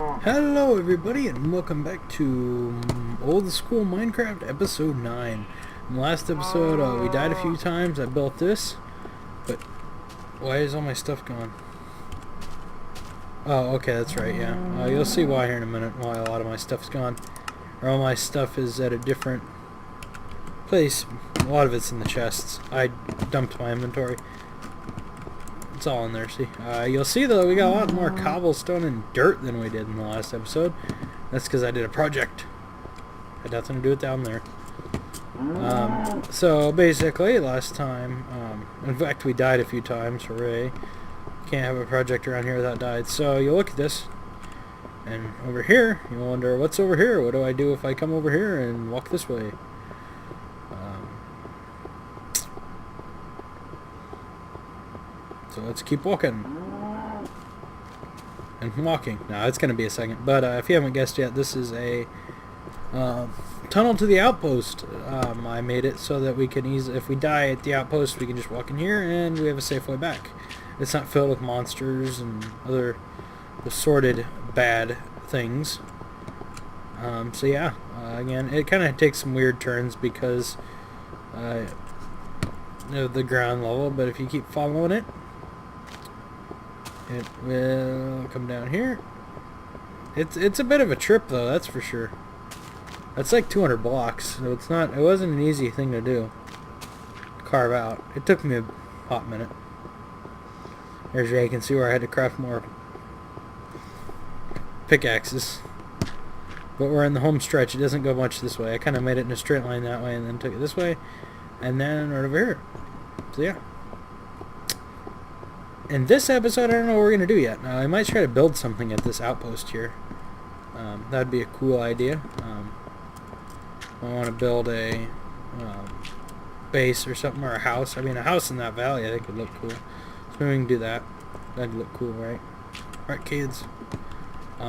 Hello everybody and welcome back to Old School Minecraft episode 9. In the last episode we died a few times. I built this, but why is all my stuff gone? Oh, okay, that's right, yeah. You'll see why here in a minute, why a lot of my stuff's gone. Or all my stuff is at a different place. A lot of it's in the chests. I dumped my inventory. It's all in there, see. You'll see though we got a lot more cobblestone and dirt than we did in the last episode. That's because I did a project. Had nothing to do with down there. So basically last time, in fact we died a few times, hooray. Can't have a project around here without died. So you look at this, and over here, you'll wonder what's over here? What do I do if I come over here and walk this way? So let's keep walking. And walking. Now it's going to be a second. But if you haven't guessed yet, this is a tunnel to the outpost. I made it so that we can easily, if we die at the outpost, we can just walk in here and we have a safe way back. It's not filled with monsters and other assorted bad things. So yeah, again, it kind of takes some weird turns because of the ground level, but if you keep following it, it will come down here. It's a bit of a trip though, that's for sure. That's like 200 blocks, so it wasn't an easy thing to do. Carve out. It took me a hot minute. There's where you can see where I had to craft more pickaxes. But we're in the home stretch, it doesn't go much this way. I kind of made it in a straight line that way and then took it this way. And then right over here. So yeah. In this episode, I don't know what we're going to do yet. I might try to build something at this outpost here. That'd be a cool idea. I want to build a base or something, or a house. I mean, a house in that valley I think would look cool. So maybe we can do that. That'd look cool, right? Right, kids?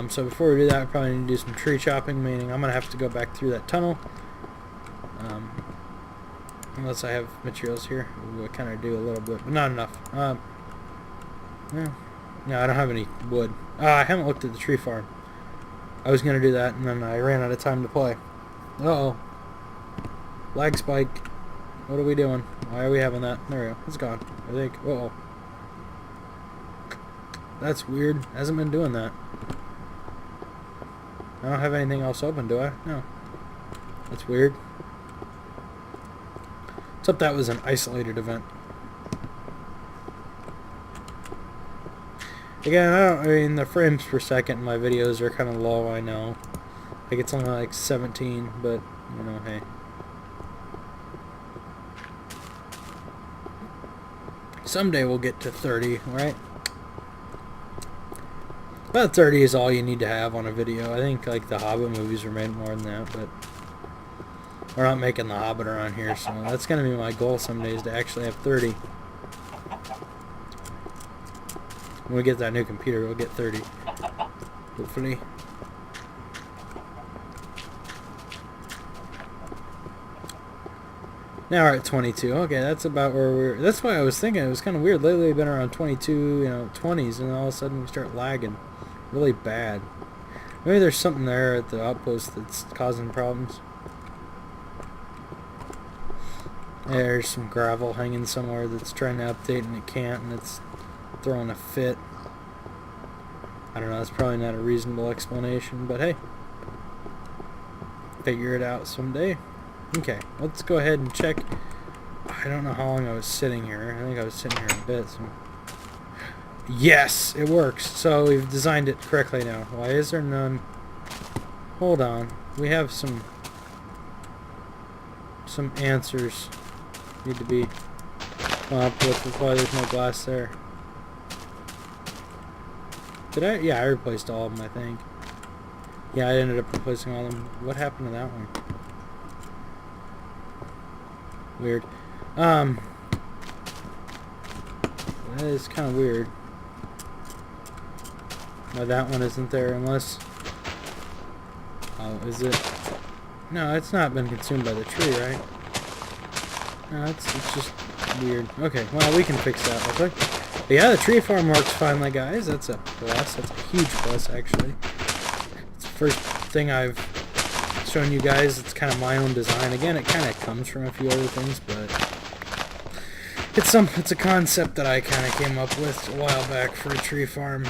So before we do that, we probably need to do some tree chopping, meaning I'm going to have to go back through that tunnel. Unless I have materials here. I kind of do a little bit, but not enough. Yeah. No, I don't have any wood. I haven't looked at the tree farm. I was going to do that, and then I ran out of time to play. Uh-oh. Lag spike. What are we doing? Why are we having that? There we go. It's gone, I think. Uh-oh. That's weird. Hasn't been doing that. I don't have anything else open, do I? No. That's weird. Except that was an isolated event. Again, I mean, the frames per second in my videos are kind of low, I know. Like, it's only like 17, but, you know, hey. Someday we'll get to 30, right? About 30 is all you need to have on a video. I think, like, the Hobbit movies were made more than that, but we're not making the Hobbit around here, so that's going to be my goal someday, is to actually have 30. When we get that new computer, we'll get 30. Hopefully. Now we're at 22. Okay, that's about where we're... That's why I was thinking it was kind of weird. Lately we've been around 22, you know, 20s, and all of a sudden we start lagging. Really bad. Maybe there's something there at the outpost that's causing problems. There's some gravel hanging somewhere that's trying to update and it can't, and it's throwing a fit. I don't know, that's probably not a reasonable explanation, but hey. Figure it out someday. Okay, let's go ahead and check. I don't know how long I was sitting here. I think I was sitting here a bit. So. Yes, it works. So we've designed it correctly now. Why is there none? Hold on. We have some answers need to be come up with why there's no glass there. Did I? Yeah, I replaced all of them, I think. Yeah, I ended up replacing all of them. What happened to that one? Weird. That is kind of weird. Why that one isn't there, unless... Oh, is it? No, it's not been consumed by the tree, right? No, it's just weird. Okay, well, we can fix that real quick. But yeah, the tree farm works finally, guys. That's a plus. That's a huge plus, actually. first thing I've shown you guys. It's kind of my own design. Again, it kind of comes from a few other things, but it's a concept that I kind of came up with a while back for a tree farm.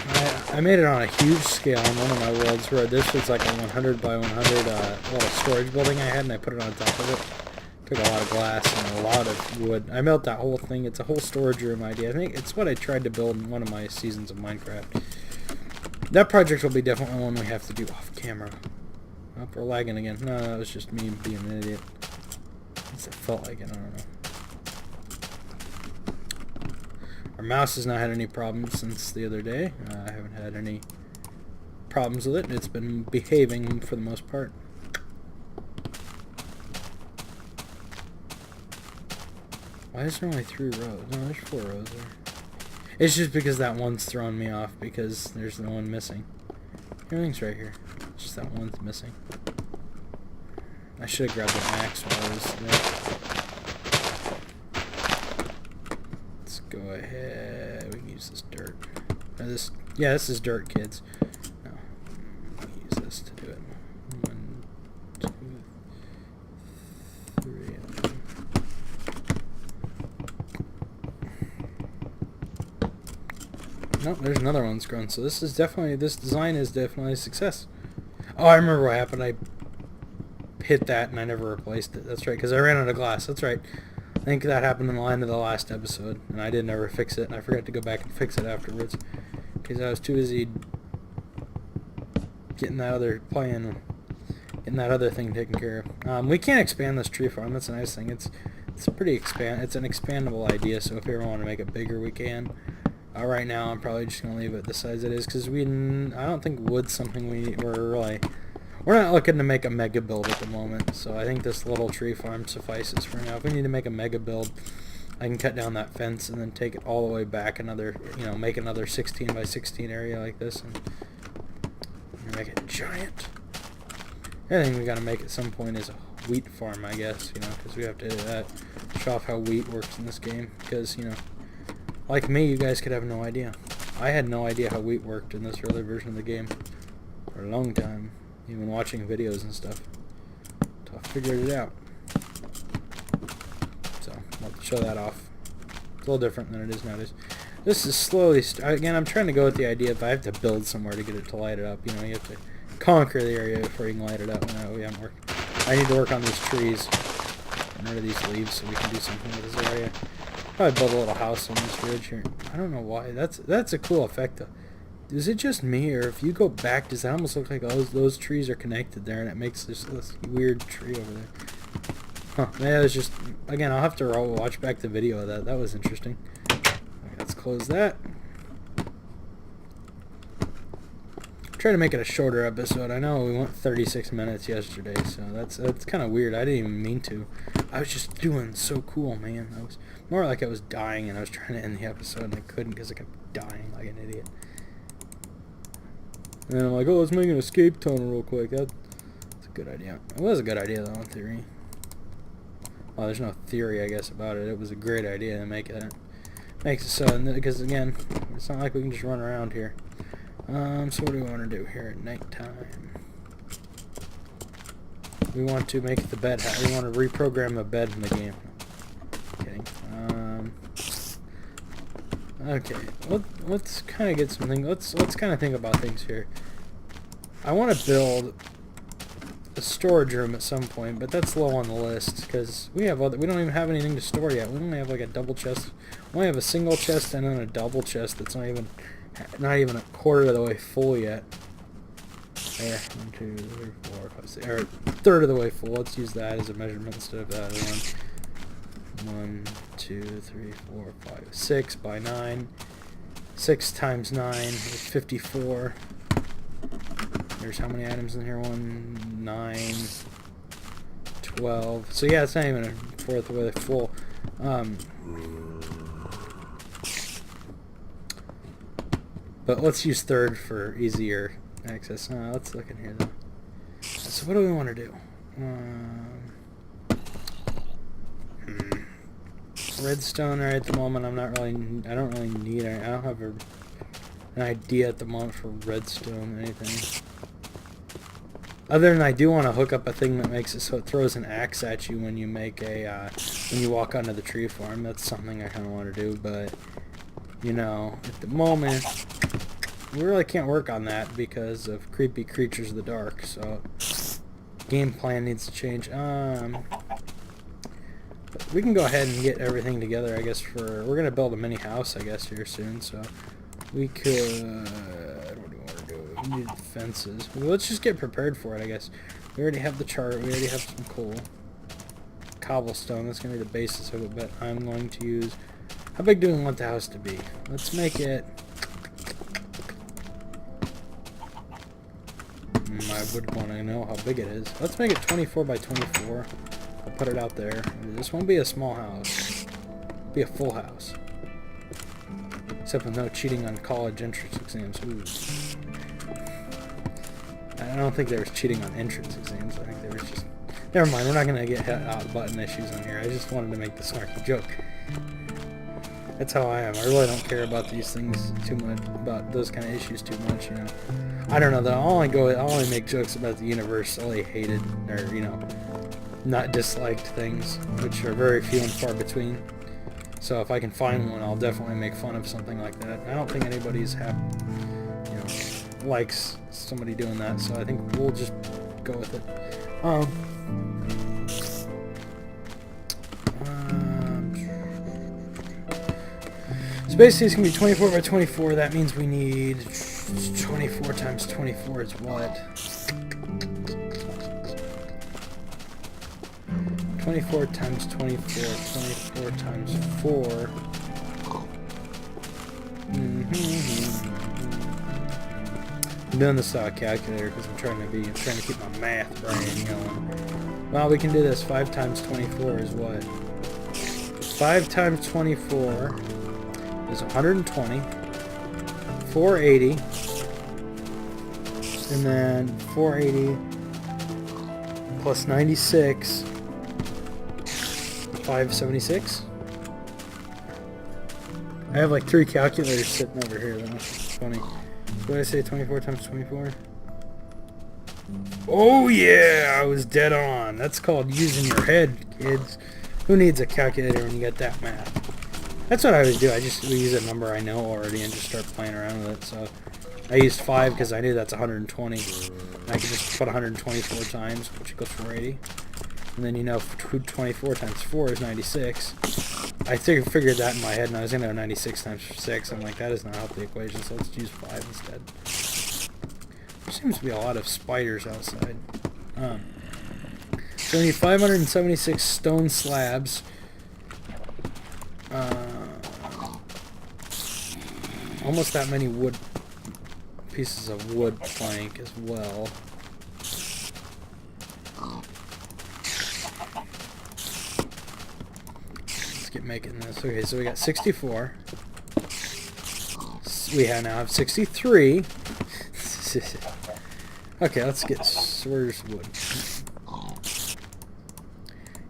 I made it on a huge scale in one of my worlds where this was like a 100 by 100 little storage building I had, and I put it on top of it. Took a lot of glass and a lot of wood. I built that whole thing. It's a whole storage room idea. I think it's what I tried to build in one of my seasons of Minecraft. That project will be definitely one we have to do off camera. Oh, we're lagging again. No, that was just me being an idiot. At least it felt like it. I don't know. Our mouse has not had any problems since the other day. I haven't had any problems with it. It's been behaving for the most part. Why is there only 3 rows? No, there's 4 rows there. It's just because that one's throwing me off because there's the one missing. Everything's right here. It's just that one's missing. I should have grabbed the axe while I was there. Let's go ahead. We can use this dirt. Or this, yeah, this is dirt, kids. No, we can use this to do it. 1, 2, 3. Nope, there's another one's grown. So this design is definitely a success. Oh, I remember what happened. I hit that and I never replaced it. That's right, because I ran out of glass. That's right. I think that happened in the line of the last episode, and I didn't ever fix it, and I forgot to go back and fix it afterwards because I was too busy getting that other getting that other thing taken care of. We can't expand this tree farm. That's a nice thing. It's pretty It's an expandable idea. So if you ever want to make it bigger, we can. Right now, I'm probably just gonna leave it the size it is because I don't think wood's something we're not looking to make a mega build at the moment. So I think this little tree farm suffices for now. If we need to make a mega build, I can cut down that fence and then take it all the way back make another 16 by 16 area like this and make it giant. The other thing we gotta make at some point is a wheat farm, I guess, because we have to do that. Show off how wheat works in this game, because like me, you guys could have no idea. I had no idea how wheat worked in this early version of the game for a long time, even watching videos and stuff, until I figured it out. So, I'll show that off. It's a little different than it is nowadays. This is slowly, again, I'm trying to go with the idea if I have to build somewhere to get it to light it up. You have to conquer the area before you can light it up. We haven't worked. I need to work on these trees, get rid of these leaves so we can do something with this area. Probably build a little house on this ridge here. I don't know why. That's a cool effect though. Is it just me, or if you go back, does that almost look like those trees are connected there, and it makes this weird tree over there? Huh? Yeah, it's just, again, I'll have to watch back the video of that. That was interesting. Okay, let's close that. Try to make it a shorter episode. I know we went 36 minutes yesterday, so that's kind of weird. I didn't even mean to. I was just doing so cool, man. I was more like I was dying, and I was trying to end the episode, and I couldn't because I kept dying like an idiot. And then I'm like, oh, let's make an escape tunnel real quick. That's a good idea. It was a good idea, though, in theory. Well, there's no theory, I guess, about it. It was a great idea to make it. Makes it so, because, again, it's not like we can just run around here. So what do we want to do here at nighttime? We want to make the bed. We want to reprogram the bed in the game. Kidding. Okay. Let's kind of get something. Let's kind of think about things here. I want to build a storage room at some point, but that's low on the list because we don't even have anything to store yet. We only have like a double chest. We only have a single chest and then a double chest that's not even a quarter of the way full yet. There, 1, 2, 3, 4, 5, 6, or a third of the way full. Let's use that as a measurement instead of that one. 1, 2, 3, 4, 5, 6 by 9. 6 times 9 is 54. There's how many items in here? 1, 9, 12. So yeah, it's not even a fourth of the way full. But let's use third for easier access. Let's look in here though. So what do we want to do? Redstone right at the moment. I don't really need it. I don't have an idea at the moment for redstone or anything. Other than I do want to hook up a thing that makes it so it throws an axe at you when you make a when you walk onto the tree farm. That's something I kind of want to do, but you know, at the moment we really can't work on that because of creepy creatures of the dark. So game plan needs to change. We can go ahead and get everything together, I guess. We're gonna build a mini house, I guess, here soon. So we could. What do we want to do? We need fences. Well, let's just get prepared for it, I guess. We already have the chart. We already have some coal, cobblestone. That's gonna be the basis of it. But I'm going to use. How big do we want the house to be? Let's make it. I would want to know how big it is. Let's make it 24 by 24. I'll put it out there. This won't be a small house. It'll be a full house. Except with no cheating on college entrance exams. Ooh. I don't think there was cheating on entrance exams. I think there was just... Never mind, we're not going to get hot button issues on here. I just wanted to make the snarky joke. That's how I am. I really don't care about these things too much, about those kind of issues too much, you know. I don't know, though. I'll only make jokes about the universally hated, or, you know, not disliked things, which are very few and far between. So if I can find one, I'll definitely make fun of something like that. I don't think anybody's likes somebody doing that, so I think we'll just go with it. So basically it's going to be 24 by 24. That means we need 24 times 24 is what? 24 times 24, 24 times 4. I'm doing this without a calculator because I'm trying to keep my math brain going. Well, we can do this. 5 times 24 is what? 5 times 24 is 120. 480. And then 480 plus 96. 576. I have like 3 calculators sitting over here though. It's funny. What did I say? 24 times 24? Oh yeah! I was dead on. That's called using your head, kids. Who needs a calculator when you get that math? That's what I always do. We use a number I know already and just start playing around with it. So I used 5 because I knew that's 120. And I could just put 124 times, which equals 480. And then you know 24 times 4 is 96. I figured that in my head, and I was going to go 96 times 6. I'm like, that does not help the equation, so let's use 5 instead. There seems to be a lot of spiders outside. So we need 576 stone slabs. Almost that many pieces of wood plank as well. Get making this. Okay, so we got 64. We now have 63. Okay, let's get where's wood.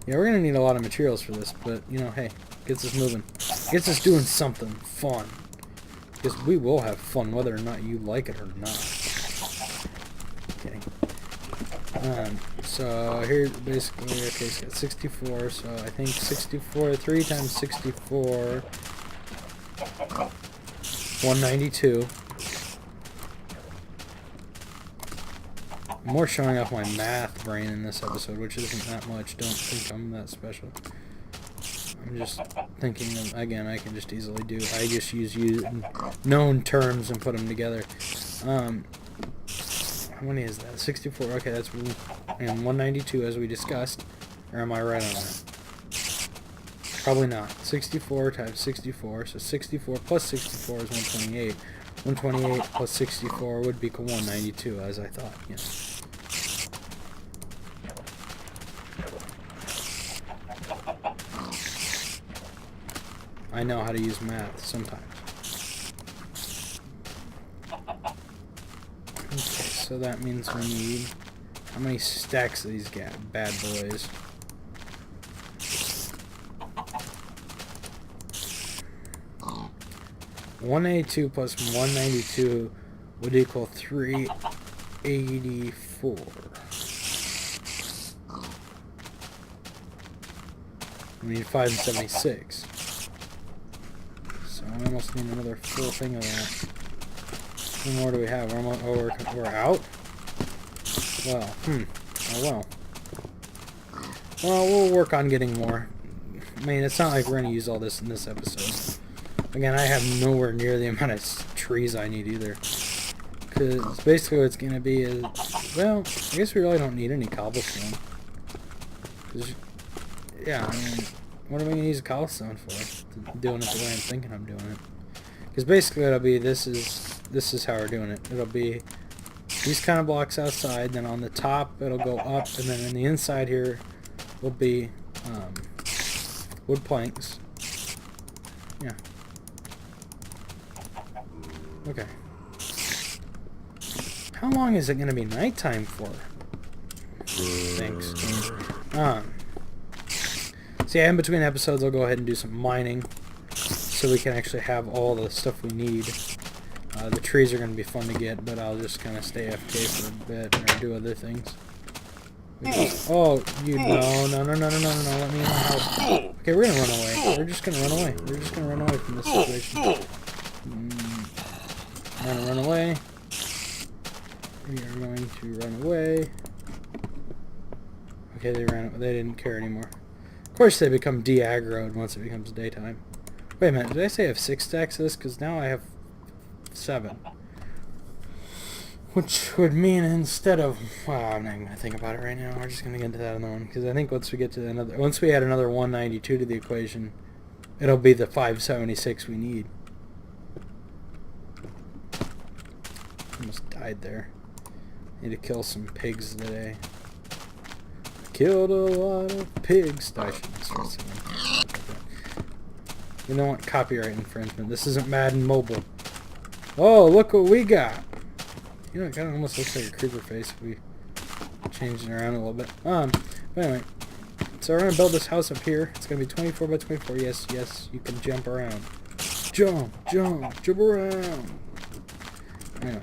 Yeah, we're gonna need a lot of materials for this, but you know, hey, gets us moving, gets us doing something fun. Because we will have fun whether or not you like it or not. Okay. So here basically, okay, so it's 64, so I think 64, 3 times 64, 192. More showing off my math brain in this episode, which isn't that much. Don't think I'm that special. I'm just thinking of, again, I can just easily do, I just use known terms and put them together. How many is that? 64. Okay, that's and 192 as we discussed. Or am I right on that? Probably not. 64 times 64. So 64 plus 64 is 128. 128 plus 64 would be 192, as I thought. Yes. I know how to use math sometimes. Okay, so that means we need how many stacks of these bad boys? $182 plus 192 would equal 384. We need 5 and 76. So I almost need another full thing of that. How more do we have? We're almost, we're out? Well, oh well. Well, we'll work on getting more. I mean, it's not like we're going to use all this in this episode. Again, I have nowhere near the amount of trees I need either. Because basically what it's going to be is, well, I guess we really don't need any cobblestone. Yeah, I mean, what are we going to use a cobblestone for? Doing it the way I'm thinking I'm doing it. Because basically it'll be, this is how we're doing it. It'll be these kind of blocks outside, then on the top it'll go up, and then in the inside here will be wood planks. Yeah. Okay. How long is it going to be nighttime for? Thanks. So yeah, in between episodes I'll go ahead and do some mining so we can actually have all the stuff we need. The trees are going to be fun to get, but I'll just kind of stay AFK for a bit or do other things. Oh, you no, let me in my house. Okay, we're gonna run away. We're just gonna run away. We're just gonna run away from this situation. We're gonna run away. We are going to run away. Okay, they didn't care anymore. Of course they become de-aggroed once it becomes daytime. Wait a minute, did I say I have 6 stacks of this? Because now I have 7. Which would mean instead of, well, I'm not even gonna think about it right now. We're just gonna get into that other one because I think once we add another 192 to the equation, it'll be the 576 we need. Almost died there. Need to kill some pigs today. Killed a lot of pigs. I shouldn't start singing. We don't want copyright infringement. This isn't Madden Mobile. Oh, look what we got. You know, it kind of almost looks like a creeper face if we change it around a little bit. But anyway, so we're going to build this house up here. It's going to be 24 by 24. Yes, yes, you can jump around. Jump around. Anyway,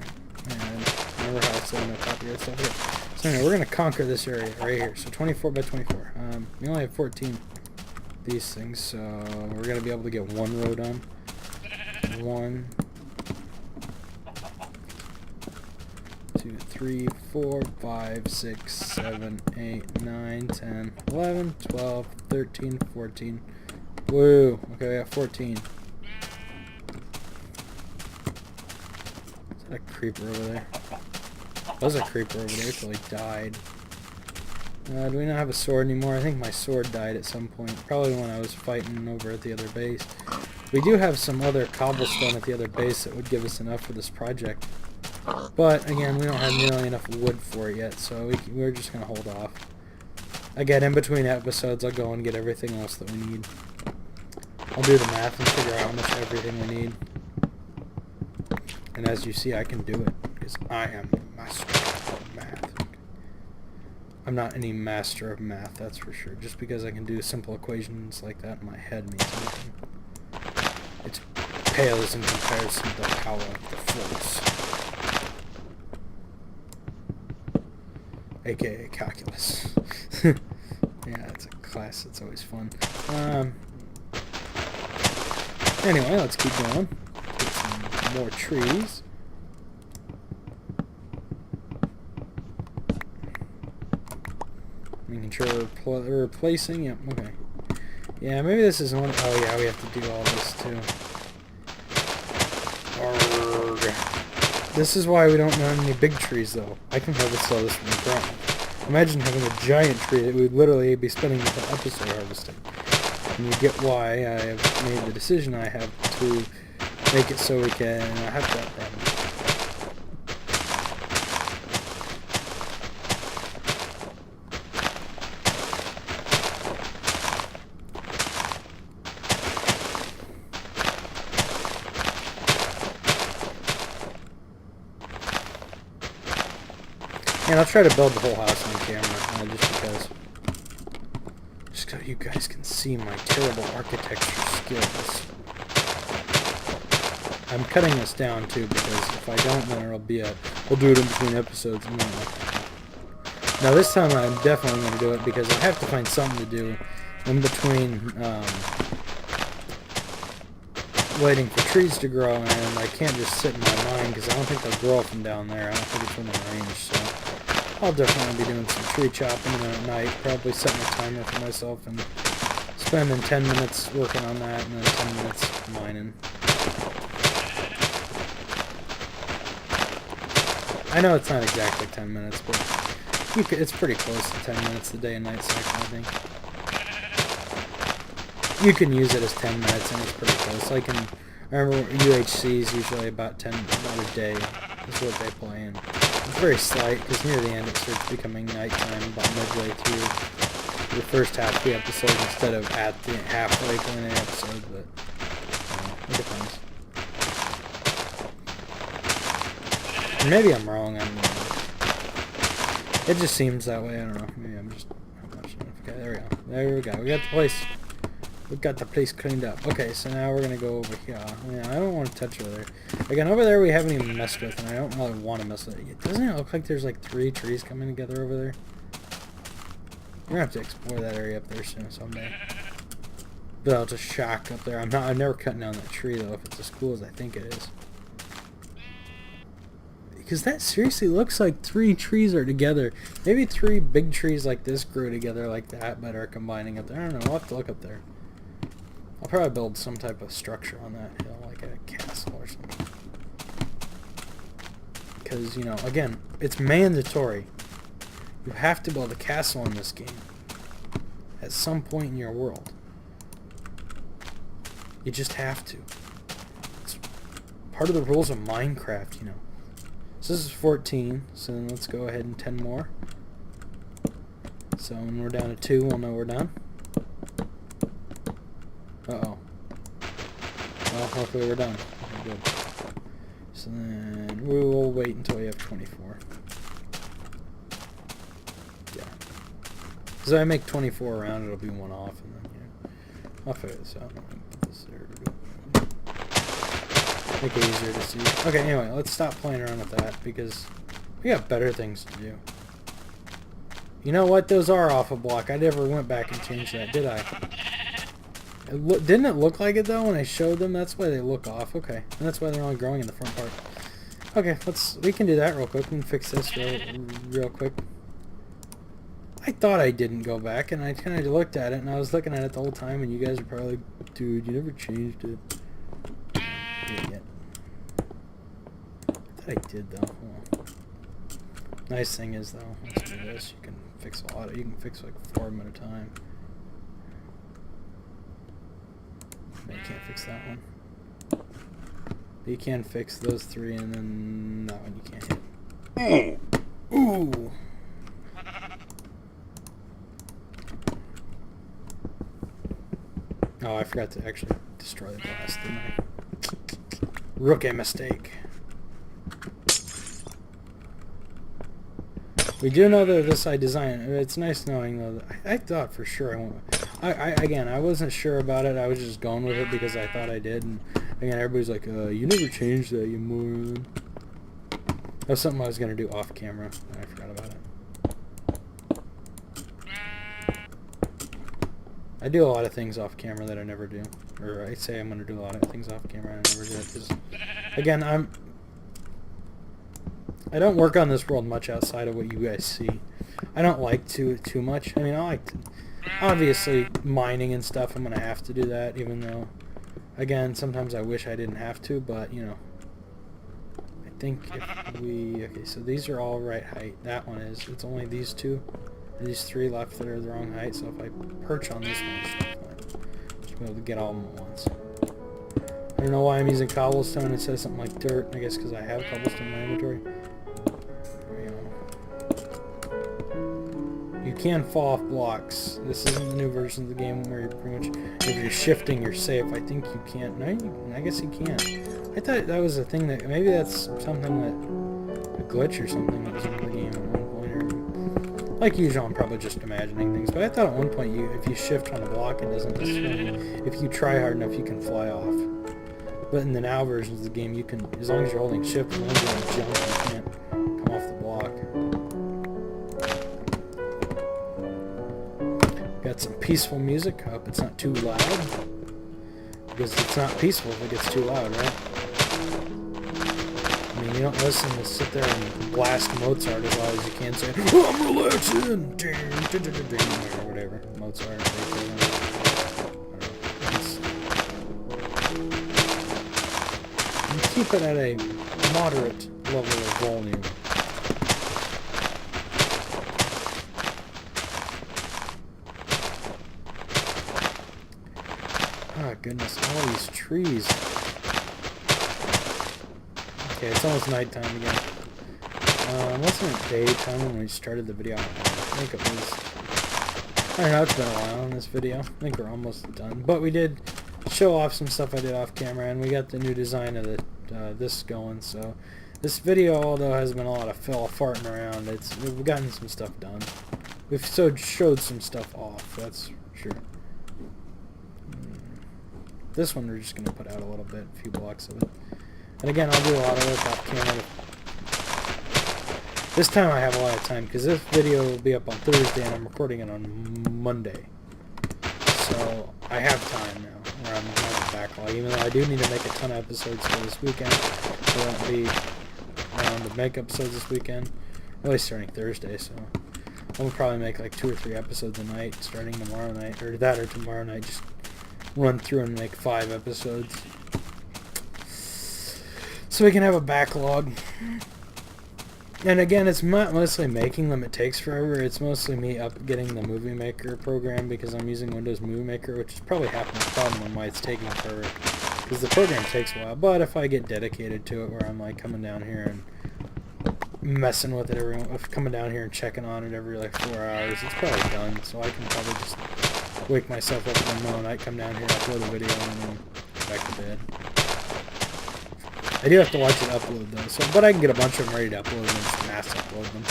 another house, so no copyright stuff here. So anyway, we're going to conquer this area right here. So 24 by 24. We only have 14 of these things, so we're going to be able to get one row done. 1, 2, 3, 4, 5, 6, 7, 8, 9, 10, 11, 12, 13, 14. Woo! Okay, we got 14. Is that a creeper over there? That was a creeper over there till he died. Do we not have a sword anymore? I think my sword died at some point. Probably when I was fighting over at the other base. We do have some other cobblestone at the other base that would give us enough for this project. But, again, we don't have nearly enough wood for it yet, so we're just going to hold off. Again, in between episodes, I'll go and get everything else that we need. I'll do the math and figure out how much everything we need. And as you see, I can do it, because I am the master of math. I'm not any master of math, that's for sure. Just because I can do simple equations like that in my head means nothing. It pales in comparison to the power of the Phillips. AKA calculus. Yeah, it's a class that's always fun. Anyway, let's keep going. Get some more trees. Making sure we're replacing. Yep, okay. Yeah, maybe this is one. Oh, yeah, we have to do all this too. Arrgh. This is why we don't want any big trees, though. I can harvest all this from the ground. Imagine having a giant tree that we'd literally be spending the whole episode harvesting. And you get why I have made the decision I have to make it so we can have that problem. And I'll try to build the whole house on camera, just so you guys can see my terrible architecture skills. I'm cutting this down too, because if I don't, then it'll be we'll do it in between episodes. Now this time I'm definitely going to do it, because I have to find something to do in between waiting for trees to grow, and I can't just sit in my mine because I don't think they'll grow from down there. I don't think it's within range, so I'll definitely be doing some tree chopping at night, probably setting a timer for myself and spending 10 minutes working on that and then 10 minutes mining. I know it's not exactly 10 minutes, but it's pretty close to 10 minutes the day and night cycle, I think. You can use it as 10 minutes and it's pretty close. Like I remember UHC is usually about a day is what they play in. It's very slight because near the end it starts becoming nighttime about midway through the first half of the episode instead of at the halfway point in the episode, but it depends. Maybe I'm wrong. It just seems that way. I don't know. Maybe I'm just not watching enough. Okay, there we go. There we go. We got the place. We've got the place cleaned up. Okay, so now we're gonna go over here. Yeah, I don't want to touch over there. Again, over there we haven't even messed with, and I don't really want to mess with it. Doesn't it look like there's like 3 trees coming together over there? We're gonna have to explore that area up there soon someday. But I'll just shock up there. I'm never cutting down that tree though if it's as cool as I think it is. Because that seriously looks like 3 trees are together. Maybe 3 big trees like this grew together like that, but are combining up there. I don't know. We'll have to look up there. I'll probably build some type of structure on that hill, like a castle or something. Because, you know, again, it's mandatory. You have to build a castle in this game. At some point in your world. You just have to. It's part of the rules of Minecraft, you know. So this is 14, so then let's go ahead and 10 more. So when we're down to 2, we'll know we're done. Uh-oh. Well, hopefully we're done. Okay, good. So then we will wait until we have 24. Yeah. Because if I make 24 around, it'll be 1 off, and then, yeah. I'll figure this out. Put this there. Make it easier to see. Okay, anyway, let's stop playing around with that, because we got better things to do. You know what? Those are off a block. I never went back and changed that, did I? Didn't it look like it though when I showed them? That's why they look off. Okay, and that's why they're only growing in the front part. Okay, we can do that real quick. We can fix this real quick. I thought I didn't go back, and I kind of looked at it, and I was looking at it the whole time, and you guys are probably like, dude, you never changed it. Idiot. I thought I did though. Oh. Nice thing is though, let's do this. You can fix a lot. You can fix like 4 of them at a time. No, you can't fix that one. But you can fix those 3, and then that one you can't hit. Ooh! Oh, I forgot to actually destroy the glass, didn't I? Rookie mistake. We do know that this I designed. It's nice knowing though. That I thought for sure I won't. Again, I wasn't sure about it. I was just going with it because I thought I did. And again, everybody's like, "You never changed that, you moron." That was something I was gonna do off camera, and I forgot about it. I do a lot of things off camera that I never do, or I say I'm gonna do a lot of things off camera and I never do it. Because again, I don't work on this world much outside of what you guys see. I don't like to too much. I mean, I like to, obviously mining and stuff. I'm gonna have to do that, even though, again, sometimes I wish I didn't have to. But you know, I think if we so these are all right height. That one is. It's only these 2, and these 3 left that are the wrong height. So if I perch on this one, just be able to get all of them at once. I don't know why I'm using cobblestone. It says something like dirt. I guess because I have cobblestone in my inventory. You can fall off blocks. This isn't the new version of the game where you're pretty much, if you're shifting, you're safe. I think you can't. No, I guess you can. I thought that was a thing that, maybe that's something that, a glitch or something that was in the game at one point. Or, like usual, I'm probably just imagining things. But I thought at one point, if you shift on a block, it doesn't necessarily, if you try hard enough, you can fly off. But in the now versions of the game, you can, as long as you're holding shift, as long as you're on jump, you can't come off the block. Got some peaceful music. I hope it's not too loud. Because it's not peaceful if it gets too loud, right? I mean, you don't listen to sit there and blast Mozart as loud as you can, say, oh, I'm relaxing! Or whatever. Mozart, Beethoven. And keep it at a moderate level of volume. Oh goodness, all these trees. Okay, it's almost nighttime again. Wasn't it daytime when we started the video? I think it was. I don't know, it's been a while in this video. I think we're almost done. But we did show off some stuff I did off camera, and we got the new design of the this going. So this video, although has been a lot of farting around, we've gotten some stuff done. We've showed some stuff off, that's sure. This one we're just going to put out a little bit, a few blocks of it. And again, I'll do a lot of work off camera. This time I have a lot of time, because this video will be up on Thursday and I'm recording it on Monday. So I have time now, where I'm on a backlog. Even though I do need to make a ton of episodes for this weekend. So I won't be around to make episodes this weekend. Really starting Thursday, so I'll probably make like 2 or 3 episodes a night starting tomorrow night, or tomorrow night, just run through and make 5 episodes so we can have a backlog. And again, it's not mostly making them, it takes forever. It's mostly me getting the Movie Maker program, because I'm using Windows Movie Maker, which is probably half the problem on why it's taking forever, because the program takes a while. But if I get dedicated to it, where I'm like coming down here and messing with it coming down here and checking on it every like 4 hours, it's probably done. So I can probably just wake myself up in the middle of the night, come down here, upload a video, and then go back to bed. I do have to watch it upload though, so but I can get a bunch of them ready to upload and just mass upload them.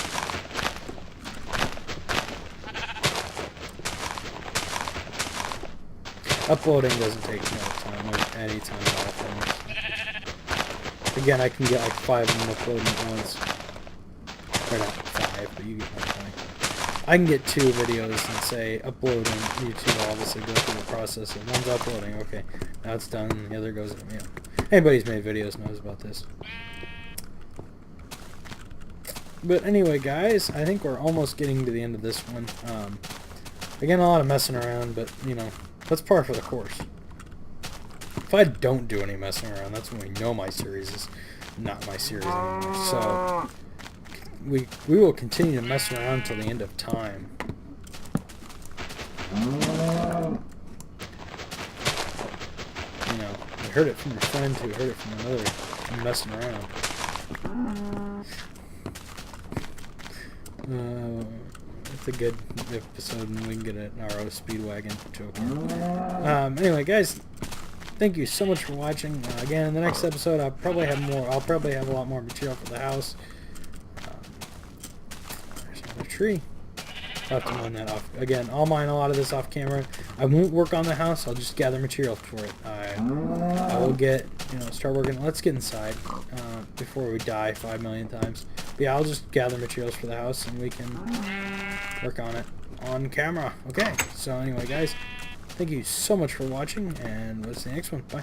Uploading doesn't take no time, like any time at all for me. Again, I can get like 5 of them uploading at once. Or not 5, but you get my point. I can get 2 videos and say upload on YouTube, obviously go through the process of one's uploading, okay, now it's done, and the other goes, you know. Anybody who's made videos knows about this. But anyway, guys, I think we're almost getting to the end of this one. Again, a lot of messing around, but, you know, that's par for the course. If I don't do any messing around, that's when we know my series is not my series anymore. So we will continue to mess around till the end of time. You know, you heard it from your friend who heard it from another. I'm messing around. It's a good episode, and we can get an RO Speedwagon joke. Anyway, guys, thank you so much for watching. Again, in the next episode, I'll probably have a lot more material for the house. There's another tree. I'll have to mine that off. Again, I'll mine a lot of this off camera. I won't work on the house. I'll just gather material for it. I will get, start working. Let's get inside before we die 5 million times. But yeah, I'll just gather materials for the house, and we can work on it on camera. Okay, so anyway, guys, thank you so much for watching, and we'll see you next one. Bye.